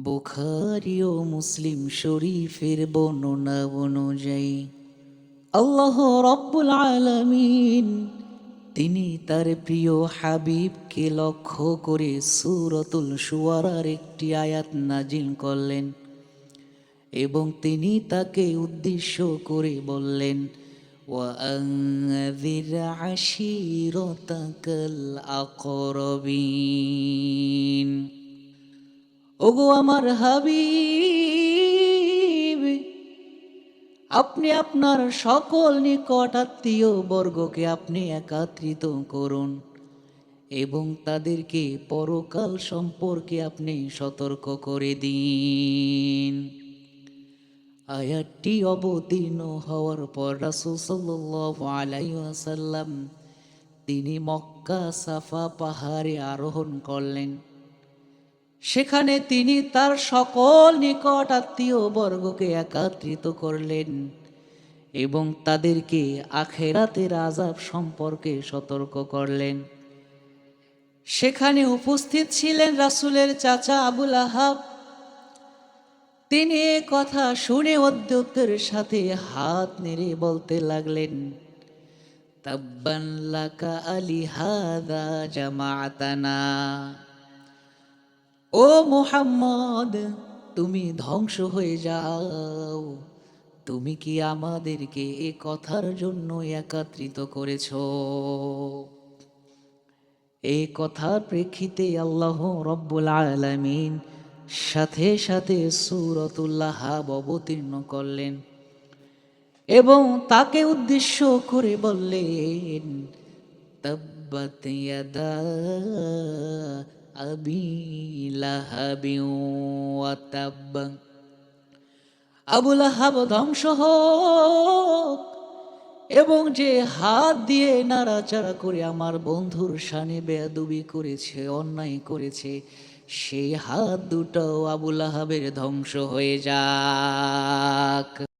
বুখারী ও মুসলিম শরীফের বর্ণনা অনুযায়ী আল্লাহ রব্বুল আলামিন তিনি তার প্রিয় হাবিবকে লক্ষ্য করে সূরাতুল শুআরার একটি আয়াত নাজিল করলেন এবং তিনি তাকে উদ্দেশ্য করে বললেন, وأنذر عشيرتك الأقربين। ওগো আমার হাবিব, আপনি আপনার সকল নিকট আত্মীয় বর্গকে আপনি একত্রিত করুন এবং তাদেরকে পরকাল সম্পর্কে আপনি সতর্ক করে দিন। আয়াতটি অবতীর্ণ হওয়ার পর রাসূল সাল্লাল্লাহু আলাইহি ওয়াসাল্লাম তিনি মক্কা সাফা পাহাড়ে আরোহণ করলেন। সেখানে তিনি তার সকল নিকট আত্মীয় বর্গকে একত্রিত করলেন এবং তাদেরকে আখিরাতের আযাব সম্পর্কে সতর্ক করলেন। সেখানে উপস্থিত ছিলেন রাসূলের চাচা আবুল আহাব। তিনি এ কথা শুনে উদ্যতের সাথে হাত নেড়ে বলতে লাগলেন, তাব্বান লাকা আলিহাযা জামাআতানা। ও মুহাম্মদ, তুমি ধ্বংস হয়ে যাও, তুমি কি আমাদেরকে এ কথার জন্য একত্রিত করেছ? এই কথার প্রেক্ষিতে আল্লাহ রব্বুল আলামিন সাথে সাথে সূরাতুল আহাব অবতীর্ণ করলেন এবং তাকে উদ্দেশ্য করে বললেন, তাব্বাত ইয়াদা আবি লাহাবি ওয়া তাব। আবু লাহাব ধ্বংস হোক এবং যে হাত দিয়ে নাড়াচাড়া করে আমার বন্ধুর শানে বেয়াদবি করেছে, অন্যায় করেছে, সেই হাত দুটো আবু লাহাবের ধ্বংস হয়ে যাক।